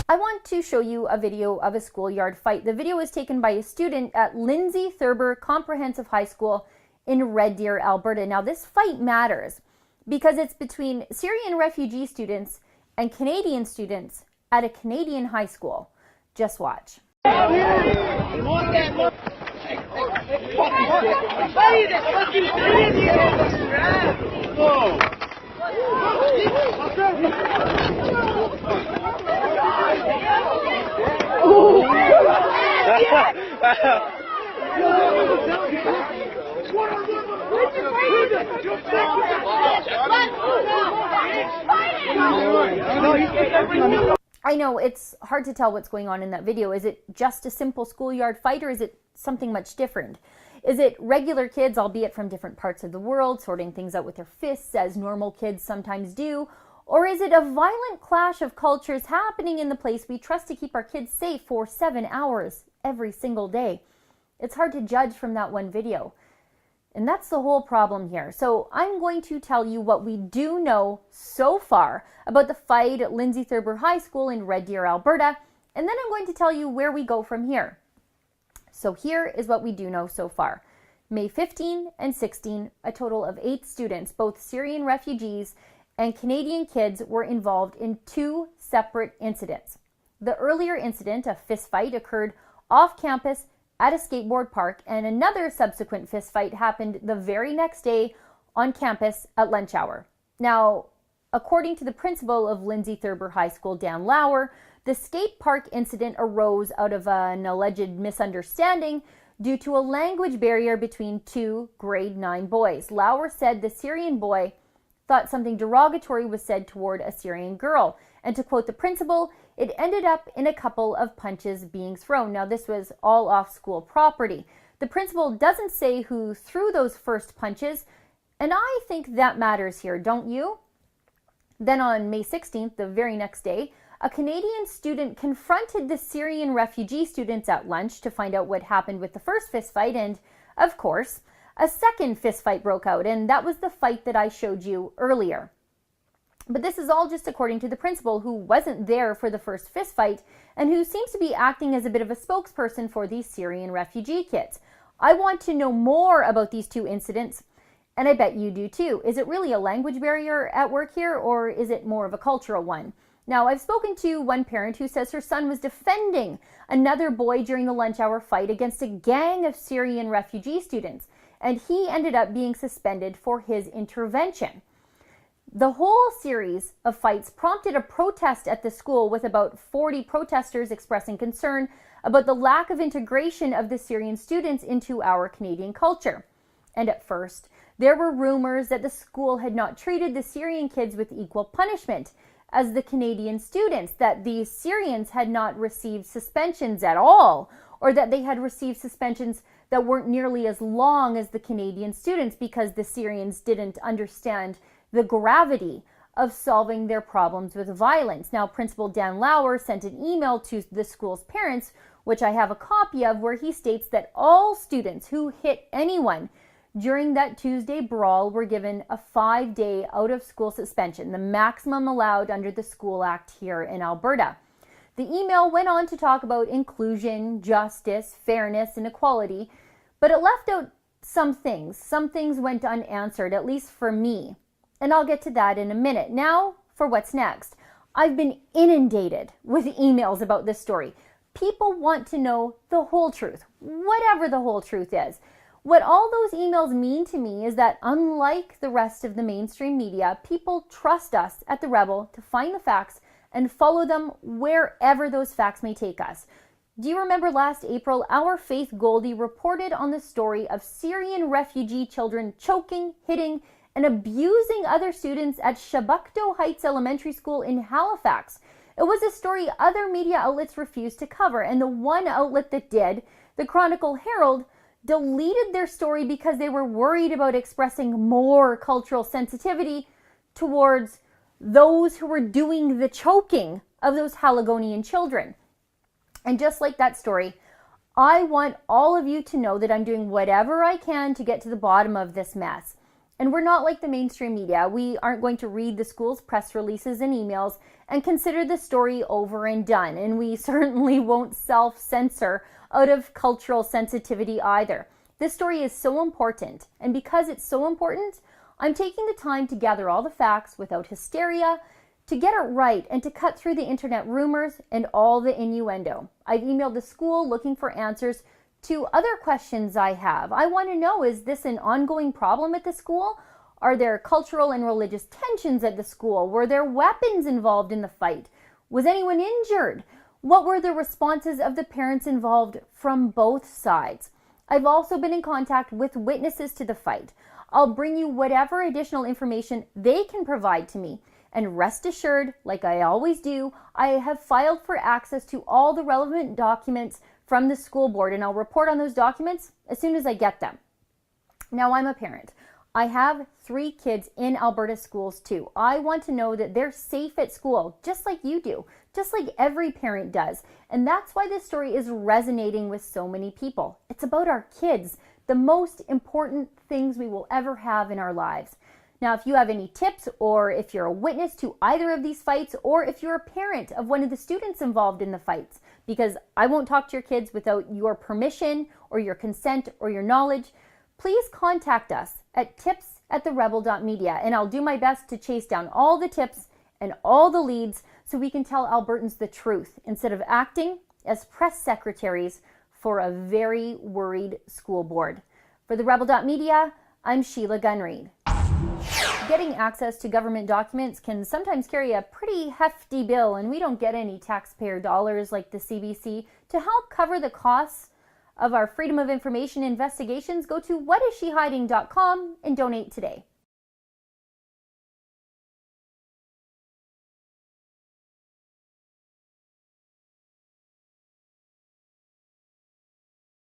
I want to show you a video of a schoolyard fight. The video was taken by a student at Lindsay Thurber Comprehensive High School in Red Deer, Alberta. Now this fight matters because it's between Syrian refugee students and Canadian students at a Canadian high school. Just watch. I know it's hard to tell what's going on in that video. Is it just a simple schoolyard fight, or is it something much different? Is it regular kids, albeit from different parts of the world, sorting things out with their fists as normal kids sometimes do? Or is it a violent clash of cultures happening in the place we trust to keep our kids safe for 7 hours every single day? It's hard to judge from that one video. And that's the whole problem here. So I'm going to tell you what we do know so far about the fight at Lindsay Thurber High School in Red Deer, Alberta, and then I'm going to tell you where we go from here. So here is what we do know so far. May 15 and 16, a total of 8 students, both Syrian refugees and Canadian kids, were involved in 2 separate incidents. The earlier incident, a fistfight, occurred off campus at a skateboard park, and another subsequent fistfight happened the very next day on campus at lunch hour. Now, according to the principal of Lindsay Thurber High School, Dan Lauer, the skate park incident arose out of an alleged misunderstanding due to a language barrier between 2 grade 9 boys. Lauer said the Syrian boy thought something derogatory was said toward a Syrian girl. And to quote the principal, it ended up in a couple of punches being thrown. Now, this was all off school property. The principal doesn't say who threw those first punches, and I think that matters here, don't you? Then on May 16th, the very next day, a Canadian student confronted the Syrian refugee students at lunch to find out what happened with the first fistfight, and, of course, a second fistfight broke out, and that was the fight that I showed you earlier. But this is all just according to the principal, who wasn't there for the first fistfight and who seems to be acting as a bit of a spokesperson for these Syrian refugee kids. I want to know more about these 2 incidents, and I bet you do too. Is it really a language barrier at work here, or is it more of a cultural one? Now, I've spoken to one parent who says her son was defending another boy during the lunch hour fight against a gang of Syrian refugee students, and he ended up being suspended for his intervention. The whole series of fights prompted a protest at the school, with about 40 protesters expressing concern about the lack of integration of the Syrian students into our Canadian culture. And at first, there were rumors that the school had not treated the Syrian kids with equal punishment as the Canadian students, that the Syrians had not received suspensions at all, or that they had received suspensions that weren't nearly as long as the Canadian students because the Syrians didn't understand the gravity of solving their problems with violence. Now, Principal Dan Lauer sent an email to the school's parents, which I have a copy of, where he states that all students who hit anyone during that Tuesday brawl were given a 5-day out-of-school suspension, the maximum allowed under the School Act here in Alberta. The email went on to talk about inclusion, justice, fairness, and equality, but it left out some things. Some things went unanswered, at least for me. And I'll get to that in a minute. Now, for what's next. I've been inundated with emails about this story. People want to know the whole truth, whatever the whole truth is. What all those emails mean to me is that, unlike the rest of the mainstream media, people trust us at The Rebel to find the facts and follow them wherever those facts may take us. Do you remember last April, our Faith Goldie reported on the story of Syrian refugee children choking, hitting, and abusing other students at Shabukto Heights Elementary School in Halifax? It was a story other media outlets refused to cover, and the one outlet that did, the Chronicle Herald, deleted their story because they were worried about expressing more cultural sensitivity towards those who were doing the choking of those Haligonian children. And just like that story, I want all of you to know that I'm doing whatever I can to get to the bottom of this mess. And we're not like the mainstream media. We aren't going to read the school's press releases and emails and consider the story over and done. And we certainly won't self-censor out of cultural sensitivity either. This story is so important. And because it's so important, I'm taking the time to gather all the facts without hysteria, to get it right, and to cut through the internet rumors and all the innuendo. I've emailed the school looking for answers to other questions I have. I want to know, is this an ongoing problem at the school? Are there cultural and religious tensions at the school? Were there weapons involved in the fight? Was anyone injured? What were the responses of the parents involved from both sides? I've also been in contact with witnesses to the fight. I'll bring you whatever additional information they can provide to me. And rest assured, like I always do, I have filed for access to all the relevant documents from the school board, and I'll report on those documents as soon as I get them. Now, I'm a parent. I have 3 kids in Alberta schools too. I want to know that they're safe at school, just like you do, just like every parent does. And that's why this story is resonating with so many people. It's about our kids, the most important things we will ever have in our lives. Now, if you have any tips, or if you're a witness to either of these fights, or if you're a parent of one of the students involved in the fights, because I won't talk to your kids without your permission or your consent or your knowledge, please contact us at tips@therebel.media, and I'll do my best to chase down all the tips and all the leads so we can tell Albertans the truth instead of acting as press secretaries for a very worried school board. For therebel.media, I'm Sheila Gunreed. Getting access to government documents can sometimes carry a pretty hefty bill, and we don't get any taxpayer dollars like the CBC. To help cover the costs of our Freedom of Information investigations, go to whatissehiding.com and donate today.